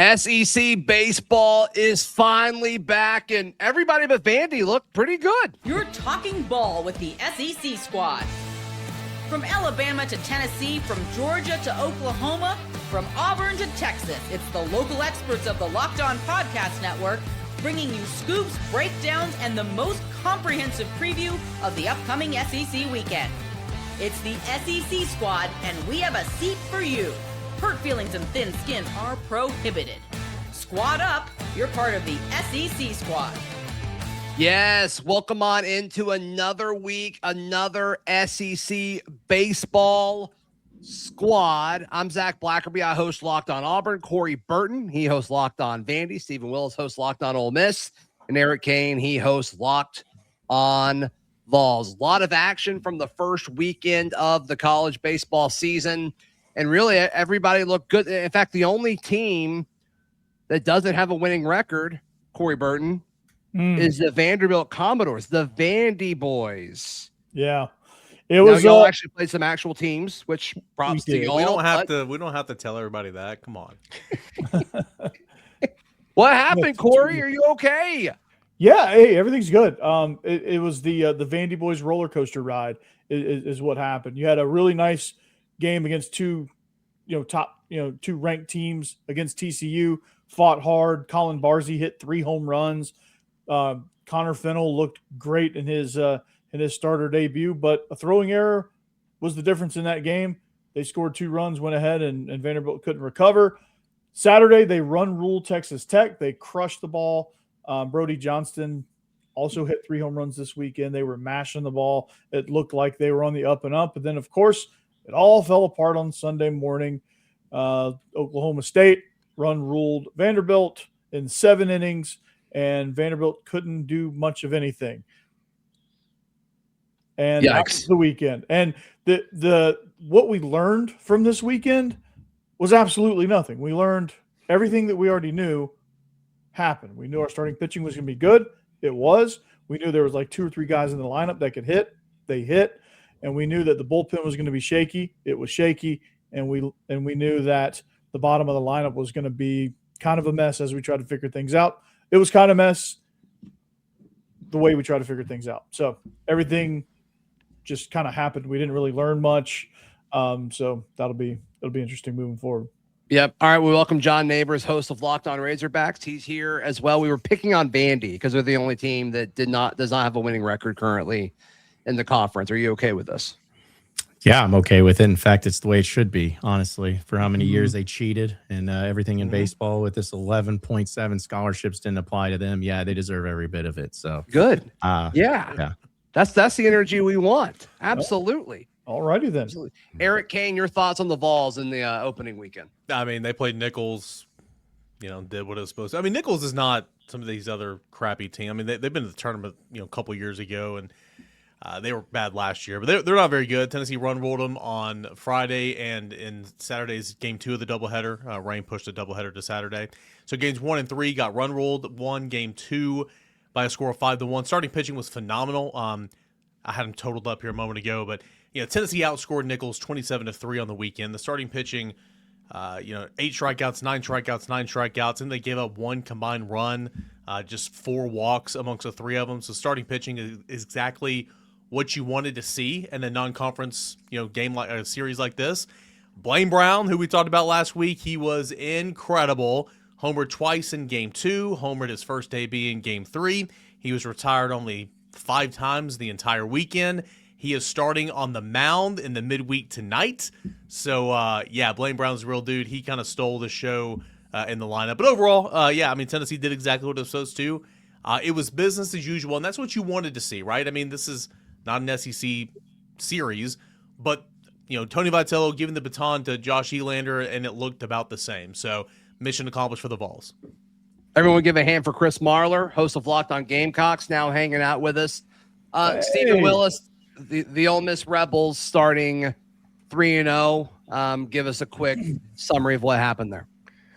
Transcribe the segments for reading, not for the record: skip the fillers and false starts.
SEC baseball is finally back, and everybody but Vandy looked pretty good. You're talking ball with the SEC squad. From Alabama to Tennessee, from Georgia to Oklahoma, from Auburn to Texas, it's the local experts of the Locked On Podcast Network bringing you scoops, breakdowns, and the most comprehensive preview of the upcoming SEC weekend. It's the SEC squad, and we have a seat for you. Hurt feelings and thin skin are prohibited. Squad up, you're part of the SEC squad. Yes, welcome on into another week, another SEC baseball squad. I'm Zac Blackerby. I host Locked On Auburn. Corey Burton, he hosts Locked On Vandy. Stephen Willis hosts Locked On Ole Miss. And Eric Kane, he hosts Locked On Vols. A lot of action from the first weekend of the college baseball season. And really, everybody looked good. In fact, the only team that doesn't have a winning record, Corey Burton, is the Vanderbilt Commodores, the Vandy Boys. Yeah, it was. Y'all actually played some actual teams, which props to y'all. We don't have to tell everybody that. Come on. What happened, Corey? Are you okay? Yeah, hey, everything's good. It was the Vandy Boys roller coaster ride is what happened. You had a really nice game against two ranked teams against TCU, fought hard. Colin Barzee hit 3 home runs. Connor Fennell looked great in his starter debut, but a throwing error was the difference in that game. They scored 2 runs, went ahead, and Vanderbilt couldn't recover. Saturday, they ruled Texas Tech. They crushed the ball. Brody Johnston also hit 3 home runs this weekend. They were mashing the ball. It looked like they were on the up and up. And then, of course, it all fell apart on Sunday morning. Oklahoma State ruled Vanderbilt in 7 innings, and Vanderbilt couldn't do much of anything. And that was the weekend. And the what we learned from this weekend was absolutely nothing. We learned everything that we already knew happened. We knew our starting pitching was going to be good. It was. We knew there was like 2 or 3 guys in the lineup that could hit. They hit. And we knew that the bullpen was going to be shaky. It was shaky. And we knew that the bottom of the lineup was going to be kind of a mess as we tried to figure things out. It was kind of a mess the way we tried to figure things out. So everything just kind of happened. We didn't really learn much. So it'll be interesting moving forward. Yep. All right. We welcome John Neighbors, host of Locked On Razorbacks. He's here as well. We were picking on Vandy because they're the only team that does not have a winning record currently in the conference. Are you okay with this? Yeah, I'm okay with it. In fact, it's the way it should be, honestly, for how many years they cheated and everything in baseball with this 11.7 scholarships didn't apply to them. Yeah, they deserve every bit of it. So good. Yeah. That's the energy we want. Absolutely. All righty then. Absolutely. Eric Kane, your thoughts on the Vols in the opening weekend? I mean, they played Nichols, did what it was supposed to. I mean, Nichols is not some of these other crappy teams. I mean, they've been to the tournament, a couple years ago, and they were bad last year, but they're not very good. Tennessee ruled them on Friday, and in Saturday's game 2 of the doubleheader, rain pushed the doubleheader to Saturday. So games 1 and 3 got ruled. Won game 2 by a score of 5-1. Starting pitching was phenomenal. I had them totaled up here a moment ago, but Tennessee outscored Nichols 27-3 on the weekend. The starting pitching, 8 strikeouts, 9 strikeouts, 9 strikeouts, and they gave up 1 combined run, just 4 walks amongst the 3 of them. So starting pitching is exactly what you wanted to see in a non-conference, game like a series like this. Blaine Brown, who we talked about last week, he was incredible. Homered twice in game 2, homered his first debut in game 3. He was retired only 5 times the entire weekend. He is starting on the mound in the midweek tonight. So, Blaine Brown's a real dude. He kind of stole the show in the lineup. But overall, Tennessee did exactly what it was supposed to. It was business as usual, and that's what you wanted to see, right? I mean, this is not an SEC series, but, Tony Vitello giving the baton to Josh Elander, and it looked about the same. So, mission accomplished for the Vols. Everyone give a hand for Chris Marlar, host of Locked On Gamecocks, now hanging out with us. Stephen Willis, the Ole Miss Rebels starting 3-0. Give us a quick summary of what happened there.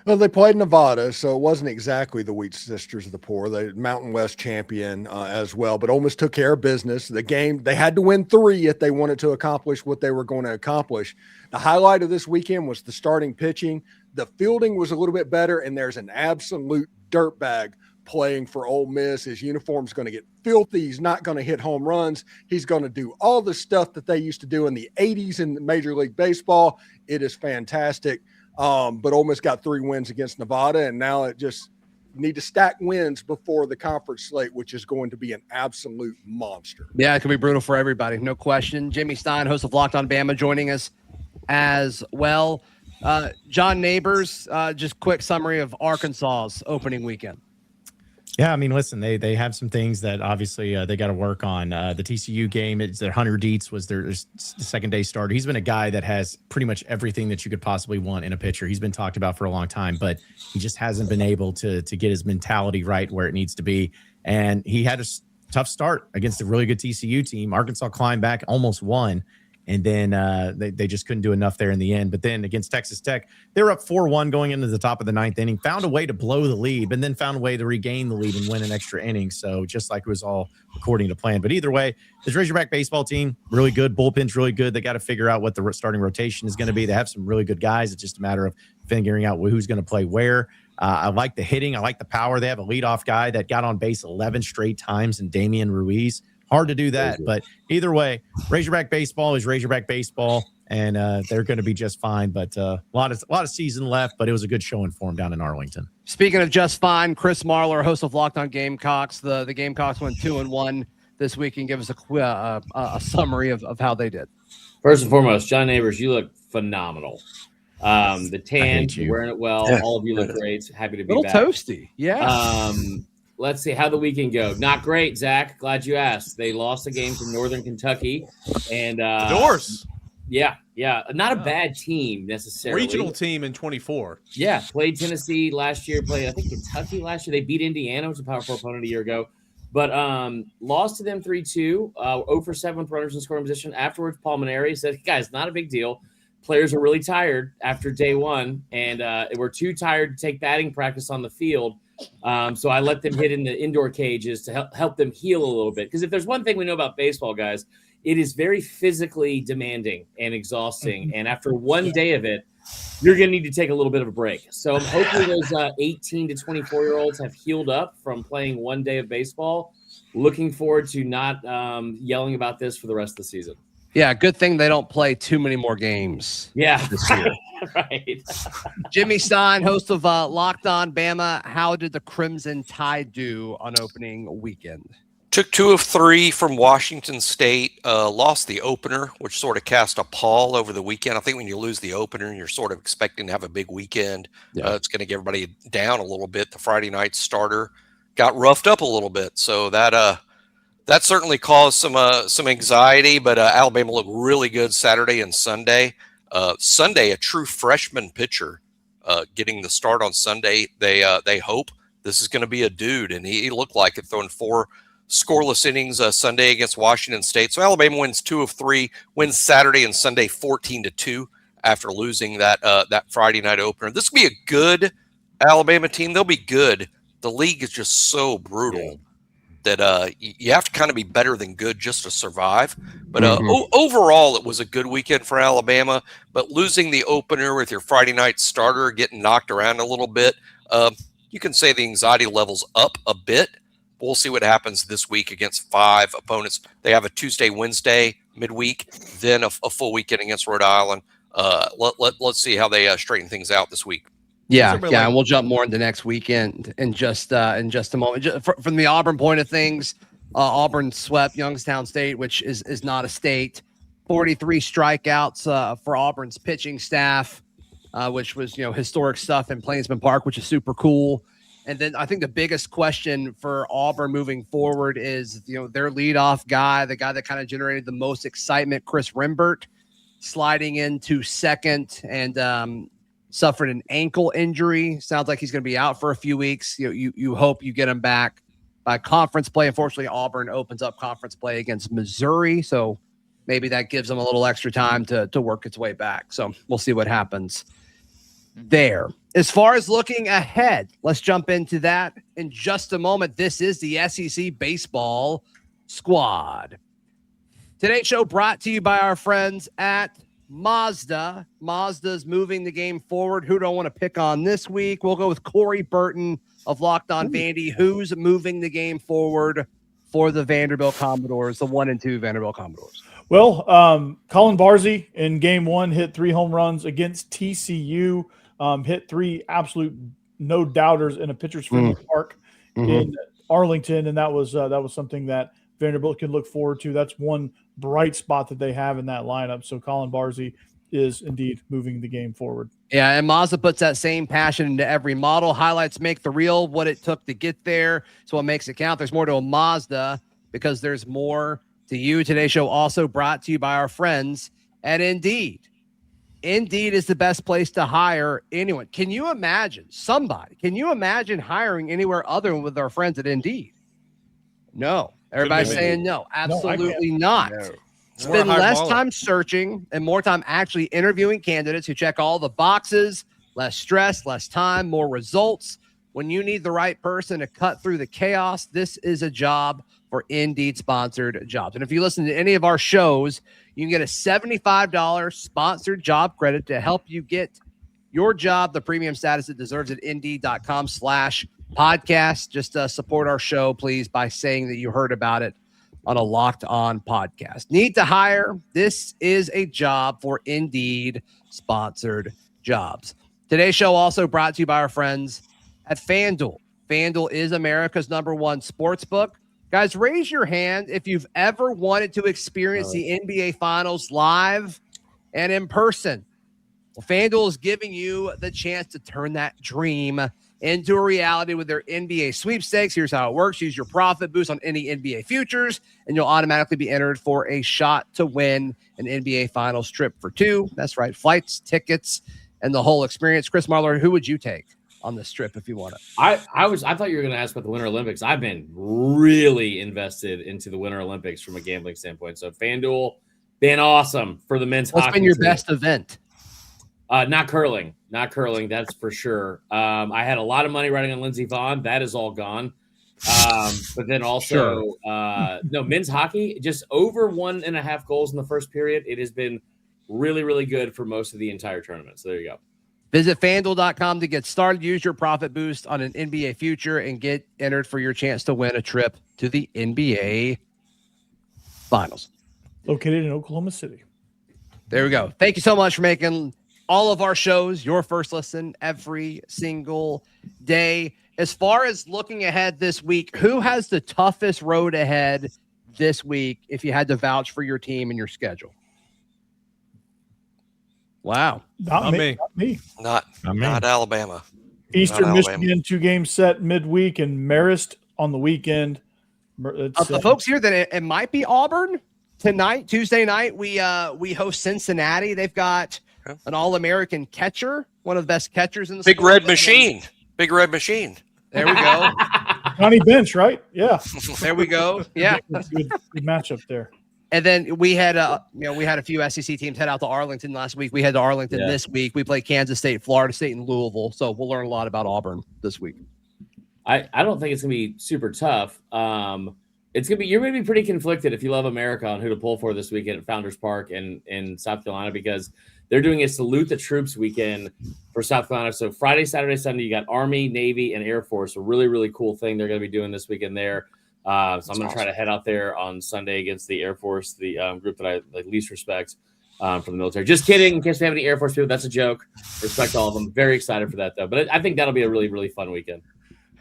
Well, they played Nevada, so it wasn't exactly the Wheat Sisters of the Poor. They Mountain West champion as well, but Ole Miss took care of business. The game, they had to win 3 if they wanted to accomplish what they were going to accomplish. The highlight of this weekend was the starting pitching. The fielding was a little bit better, and there's an absolute dirtbag playing for Ole Miss. His uniform's going to get filthy. He's not going to hit home runs. He's going to do all the stuff that they used to do in the 80s in Major League Baseball. It is fantastic. But Ole Miss got 3 wins against Nevada, and now it just need to stack wins before the conference slate, which is going to be an absolute monster. Yeah, it can be brutal for everybody, no question. Jimmy Stein, host of Locked on Bama, joining us as well. John Neighbors, just quick summary of Arkansas's opening weekend. Yeah, I mean, listen, they have some things that obviously they got to work on. The TCU game, it's their Hunter Dietz was their second-day starter. He's been a guy that has pretty much everything that you could possibly want in a pitcher. He's been talked about for a long time, but he just hasn't been able to get his mentality right where it needs to be. And he had a tough start against a really good TCU team. Arkansas climbed back, almost won. And then they just couldn't do enough there in the end. But then against Texas Tech, they were up 4-1 going into the top of the 9th inning, found a way to blow the lead, and then found a way to regain the lead and win an extra inning. So just like it was all according to plan. But either way, this Razorback baseball team, really good. Bullpen's really good. They got to figure out what the starting rotation is going to be. They have some really good guys. It's just a matter of figuring out who's going to play where. I like the hitting. I like the power. They have a leadoff guy that got on base 11 straight times in Damian Ruiz. Hard to do that, but either way, Razorback baseball is Razorback baseball, and they're going to be just fine. But a lot of season left, but it was a good showing for them down in Arlington. Speaking of just fine, Chris Marlar, host of Locked on Gamecocks. The Gamecocks went 2-1 this week, and give us a summary of how they did. First and foremost, John Neighbors, you look phenomenal. The tan, you're wearing it well. Yeah. All of you look great. Happy to be back. Little toasty, yeah. Let's see how the weekend go. Not great, Zach. Glad you asked. They lost a game to Northern Kentucky, and Doors. Yeah. Not a bad team necessarily. Regional team in 24. Yeah, played Tennessee last year. Played I think Kentucky last year. They beat Indiana, which was a Power 4 opponent a year ago, but lost to them 3-2. 0 for 7 with runners in scoring position. Afterwards, Paul Maneri said, "Guys, not a big deal. Players are really tired after day one, and we're too tired to take batting practice on the field." So I let them hit in the indoor cages to help them heal a little bit. Because if there's one thing we know about baseball, guys, it is very physically demanding and exhausting. And after one day of it, you're going to need to take a little bit of a break. So hopefully those 18 to 24-year-olds have healed up from playing one day of baseball. Looking forward to not yelling about this for the rest of the season. Yeah, good thing they don't play too many more games. Yeah, this year. Right. Jimmy Stein, host of Locked on Bama. How did the Crimson Tide do on opening weekend? Took 2 of 3 from Washington State. Lost the opener, which sort of cast a pall over the weekend. I think when you lose the opener, you're sort of expecting to have a big weekend. Yeah. It's going to get everybody down a little bit. The Friday night starter got roughed up a little bit, so that certainly caused some anxiety, but Alabama looked really good Saturday and Sunday. Sunday, a true freshman pitcher getting the start on Sunday. They hope this is going to be a dude, and he looked like it, throwing 4 scoreless innings Sunday against Washington State. So Alabama wins 2 of 3, wins Saturday and Sunday 14-2 after losing that Friday night opener. This will be a good Alabama team. They'll be good. The league is just so brutal. Yeah. That you have to kind of be better than good just to survive. But overall, it was a good weekend for Alabama. But losing the opener with your Friday night starter, getting knocked around a little bit, you can say the anxiety level's up a bit. We'll see what happens this week against 5 opponents. They have a Tuesday, Wednesday, midweek, then a full weekend against Rhode Island. Let's see how they straighten things out this week. Yeah, and we'll jump more into next weekend in just a moment. From the Auburn point of things, Auburn swept Youngstown State, which is not a state. 43 strikeouts for Auburn's pitching staff, which was historic stuff in Plainsman Park, which is super cool. And then I think the biggest question for Auburn moving forward is their leadoff guy, the guy that kind of generated the most excitement, Chris Rimbert, sliding into second and suffered an ankle injury. Sounds like he's going to be out for a few weeks. You hope you get him back by conference play. Unfortunately, Auburn opens up conference play against Missouri, so maybe that gives them a little extra time to work its way back. So we'll see what happens there. As far as looking ahead, let's jump into that in just a moment. This is the SEC Baseball Squad. Today's show brought to you by our friends at Mazda. Mazda's moving the game forward. Who do I want to pick on this week? We'll go with Corey Burton of Locked On Vandy. Who's moving the game forward for the Vanderbilt Commodores, the 1-2 Vanderbilt Commodores? Well, Colin Barzee in game 1 hit 3 home runs against TCU. Hit 3 absolute no doubters in a pitcher's friendly park in Arlington, and that was something that Vanderbilt can look forward to. That's one bright spot that they have in that lineup. So Colin Barzee is indeed moving the game forward. Yeah, and Mazda puts that same passion into every model. Highlights make the real, what it took to get there. So what makes it count. There's more to a Mazda because there's more to you. Today's show also brought to you by our friends at Indeed. Indeed is the best place to hire anyone. Can you imagine hiring anywhere other than with our friends at Indeed? No. Everybody's saying no. Absolutely not. No. Spend less time searching and more time actually interviewing candidates who check all the boxes. Less stress, less time, more results. When you need the right person to cut through the chaos, this is a job for Indeed-sponsored jobs. And if you listen to any of our shows, you can get a $75 sponsored job credit to help you get your job the premium status it deserves at Indeed.com/podcast. Just support our show, please, by saying that you heard about it on a Locked On podcast. Need to hire? This is a job for Indeed-sponsored jobs. Today's show also brought to you by our friends at FanDuel. FanDuel is America's #1 sports book. Guys, raise your hand if you've ever wanted to experience the NBA Finals live and in person. Well, FanDuel is giving you the chance to turn that dream into a reality with their NBA sweepstakes. Here's how it works. Use your profit boost on any NBA futures, and you'll automatically be entered for a shot to win an NBA Finals trip for 2. That's right, flights, tickets, and the whole experience. Chris Marler, who would you take on this trip if you want it? I thought you were going to ask about the Winter Olympics. I've been really invested into the Winter Olympics from a gambling standpoint. So FanDuel, been awesome for the men's hockey. What's been your team. best event? Not curling. That's for sure. I had a lot of money riding on Lindsey Vonn. That is all gone. But then also, no, men's hockey, just over 1.5 goals in the first period. It has been really, really good for most of the entire tournament. So there you go. Visit FanDuel.com to get started. Use your profit boost on an NBA future and get entered for your chance to win a trip to the NBA Finals. Located in Oklahoma City. There we go. Thank you so much for making all of our shows your first listen every single day. As far as looking ahead this week, who has the toughest road ahead this week if you had to vouch for your team and your schedule? Wow. Not me. Not Alabama. Eastern Not Michigan, Alabama. 2 games set midweek, and Marist on the weekend. The folks here that it might be Auburn tonight, Tuesday night. We host Cincinnati. They've got an All-American catcher, one of the best catchers in the Big sport. Red Machine. Big Red Machine. There we go. Connie Bench, right? Yeah. There we go. Yeah. Good matchup there. And then we had a few SEC teams head out to Arlington last week. We head to Arlington this week. We play Kansas State, Florida State, and Louisville. So we'll learn a lot about Auburn this week. I don't think it's gonna be super tough. You're gonna be pretty conflicted if you love America on who to pull for this weekend at Founders Park in South Carolina, because they're doing a salute the troops weekend for South Carolina. So Friday, Saturday, Sunday, you got Army, Navy, and Air Force. A really, really cool thing they're going to be doing this weekend there. So I'm going to try to head out there on Sunday against the Air Force, the group that I least respect from the military. Just kidding. In case we have any Air Force people, that's a joke. Respect all of them. Very excited for that, though. But I think that'll be a really, really fun weekend.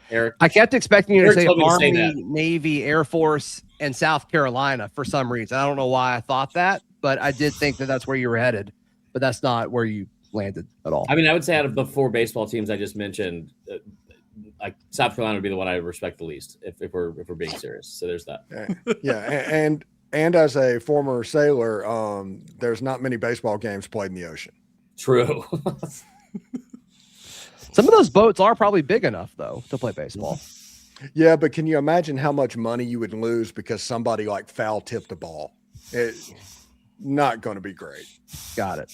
Eric? I kept expecting you to say Army, that. Navy, Air Force, and South Carolina for some reason. I don't know why I thought that, but I did think that that's where you were headed. But that's not where you landed at all. I mean, I would say out of the 4 baseball teams I just mentioned, like South Carolina would be the one I respect the least if we're being serious. So there's that. Yeah, and as a former sailor, there's not many baseball games played in the ocean. True. Some of those boats are probably big enough though to play baseball. Yeah, but can you imagine how much money you would lose because somebody like foul tipped a ball? It's not going to be great. Got it.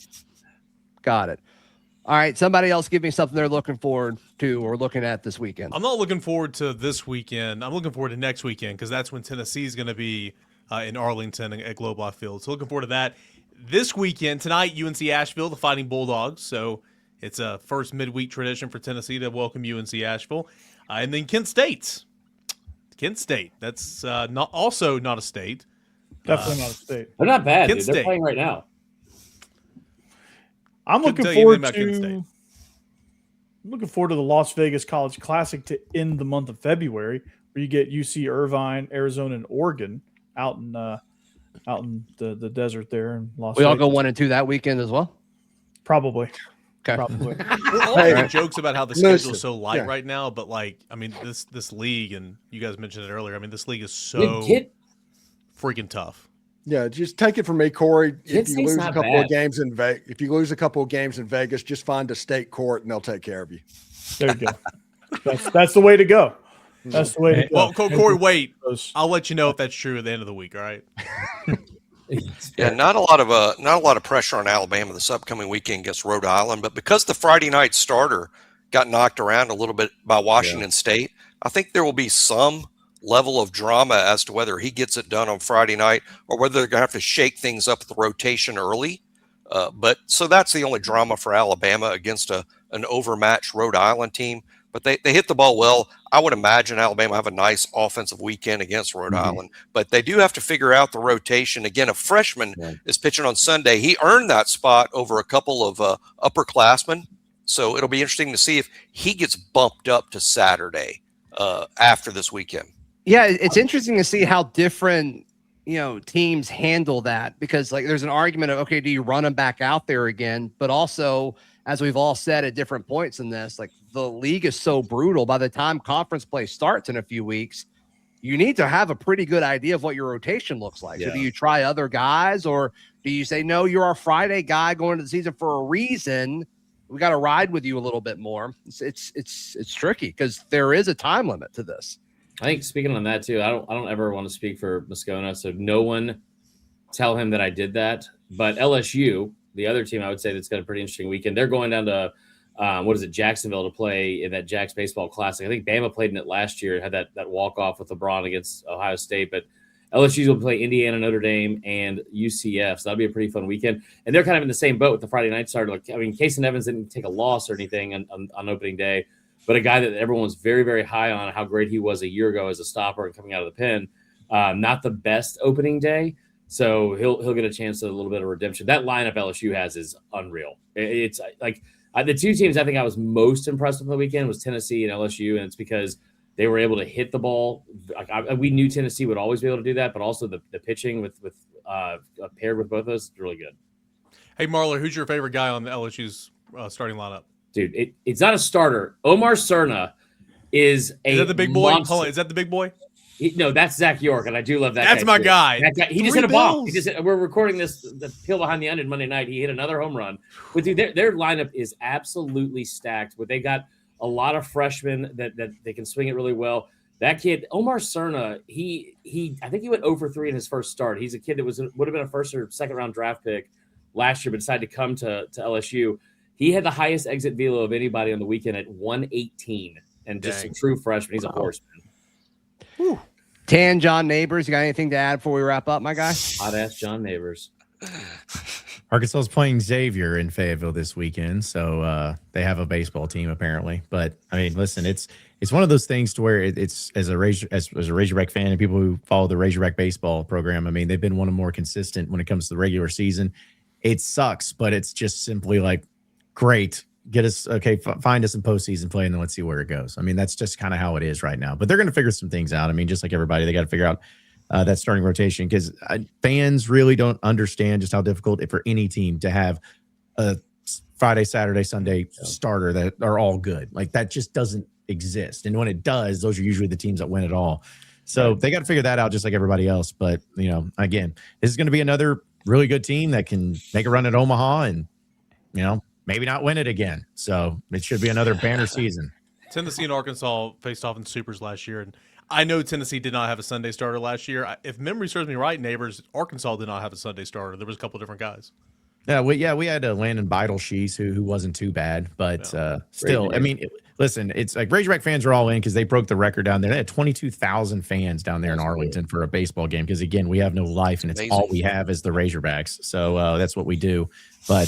All right, somebody else give me something they're looking forward to or looking at this weekend. I'm not looking forward to this weekend. I'm looking forward to next weekend because that's when Tennessee is going to be in Arlington at Globe Life Field. So looking forward to that. This weekend, tonight, UNC Asheville, the Fighting Bulldogs. So it's a first midweek tradition for Tennessee to welcome UNC Asheville. And then Kent State. That's not a state. Definitely not a state. They're not bad, Kent dude. They're State. playing right now. I'm Couldn't looking tell you forward anything about Kent State. to the Las Vegas College Classic to end the month of February, where you get UC Irvine, Arizona, and Oregon out in the desert there in Las We Vegas. all go 1 and 2 that weekend as well. Probably. Okay. Probably. We're all making jokes about how the Listen, schedule is so light yeah. right now, but this league, and you guys mentioned it earlier. I mean, this league is so freaking tough. Yeah, just take it from me, Corey. If you State's lose a not couple bad. of games in Vegas, just find a state court and they'll take care of you. There you go. That's the way to go. That's the way to go. Well, Corey, wait. I'll let you know if that's true at the end of the week. All right. Yeah, not a lot of pressure on Alabama this upcoming weekend against Rhode Island, but because the Friday night starter got knocked around a little bit by Washington State, I think there will be some level of drama as to whether he gets it done on Friday night or whether they're going to have to shake things up with the rotation early. But so that's the only drama for Alabama against an overmatched Rhode Island team. But they hit the ball well. I would imagine Alabama have a nice offensive weekend against Rhode Island. But they do have to figure out the rotation. Again, a freshman is pitching on Sunday. He earned that spot over a couple of upperclassmen. So it'll be interesting to see if he gets bumped up to Saturday after this weekend. Yeah, it's interesting to see how different, teams handle that, because there's an argument of, okay, do you run them back out there again? But also, as we've all said at different points in this, the league is so brutal. By the time conference play starts in a few weeks, you need to have a pretty good idea of what your rotation looks like. Yeah. So do you try other guys, or do you say, no, you're our Friday guy going into the season for a reason? We got to ride with you a little bit more. It's tricky because there is a time limit to this. I think speaking on that too, I don't ever want to speak for Moscona, so no one tell him that I did that. But LSU, the other team, I would say that's got a pretty interesting weekend. They're going down to Jacksonville to play in that Jack's Baseball Classic. I think Bama played in it last year, had that walk-off with LeBron against Ohio State. But LSU will play Indiana, Notre Dame, and UCF. So that'll be a pretty fun weekend. And they're kind of in the same boat with the Friday night starter. Casey Evans didn't take a loss or anything on opening day, but a guy that everyone was very, very high on how great he was a year ago as a stopper and coming out of the pen. Not the best opening day. So he'll get a chance at a little bit of redemption. That lineup LSU has is unreal. It's the two teams I think I was most impressed with the weekend was Tennessee and LSU, and it's because they were able to hit the ball. We knew Tennessee would always be able to do that, but also the pitching with paired with both of those is really good. Hey, Marler, who's your favorite guy on the LSU's starting lineup? Dude, it's not a starter. Omar Serna is that the big boy? monster. Hold on, is that the big boy? No, that's Zach York, and I do love that. That's my guy. That guy. He just hit a bomb. We're recording this, the Peel Behind the Onion Monday night. He hit another home run. But dude, their lineup is absolutely stacked. But they got a lot of freshmen that they can swing it really well. That kid, Omar Serna, he I think he went 0-for-3 in his first start. He's a kid that would have been a first or second round draft pick last year, but decided to come to LSU. He had the highest exit velo of anybody on the weekend at 118, and just a true freshman. He's a horseman. Whew. Tan John Neighbors, you got anything to add before we wrap up, my guy? Hot ass John Neighbors. Arkansas is playing Xavier in Fayetteville this weekend, so they have a baseball team apparently. But I mean, listen, it's one of those things to where it's as a Razorback fan and people who follow the Razorback baseball program. I mean, they've been one of the more consistent when it comes to the regular season. It sucks, but it's just simply like, great, get us find us some postseason play, and then let's see where it goes. I mean, that's just kind of how it is right now. But they're going to figure some things out. I mean, just like everybody, they got to figure out that starting rotation, because fans really don't understand just how difficult it for any team to have a Friday, Saturday, Sunday starter that are all good. Like, that just doesn't exist. And when it does, those are usually the teams that win it all. So they got to figure that out just like everybody else. But, you know, again, this is going to be another really good team that can make a run at Omaha and, you know, maybe not win it again. So it should be another banner season. Tennessee and Arkansas faced off in supers last year, and I know Tennessee did not have a Sunday starter last year. If memory serves me right, neighbors, Arkansas did not have a Sunday starter. There was a couple of different guys. we had Landon Beidelshees who wasn't too bad, but still, I mean, listen, it's like Razorback fans are all in because they broke the record down there. They had 22,000 fans down there in Arlington for a baseball game because, again, we have no life and it's all we have is the Razorbacks. So that's what we do. But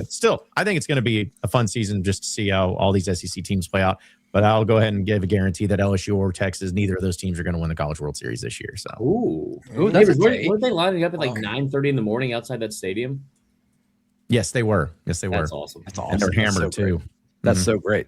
still, I think it's going to be a fun season just to see how all these SEC teams play out. But I'll go ahead and give a guarantee that LSU or Texas, neither of those teams are going to win the College World Series this year. So, weren't they lining up at like 9:30 in the morning outside that stadium? Yes, they were. That's awesome. That's awesome. And they're hammered too. That's so great.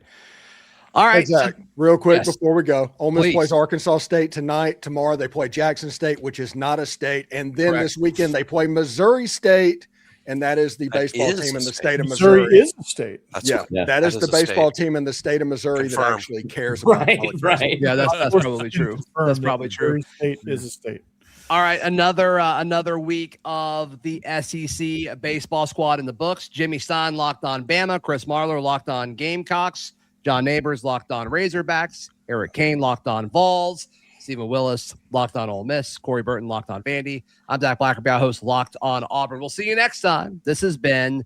All right, Zach, real quick Yes. before we go, Ole Miss Please. plays Arkansas State tonight. Tomorrow they play Jackson State, which is not a state, and then this weekend they play Missouri State, and that is the baseball is team a in the state. state of Missouri Missouri. is a state. That is the a baseball state. team in the state of Missouri that Confirmed. actually cares about college baseball. Right. Yeah, that's probably true. That's probably true. Missouri State is a state. All right, another week of the SEC baseball squad in the books. Jimmy Stein locked on Bama, Chris Marlar locked on Gamecocks, John Neighbors locked on Razorbacks, Eric Kane locked on Vols, Stephen Willis locked on Ole Miss, Corey Burton locked on Vandy. I'm Zac Blackerby, our host, locked on Auburn. We'll see you next time. This has been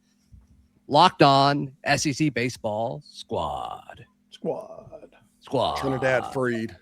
Locked On SEC Baseball Squad. Trinidad freed.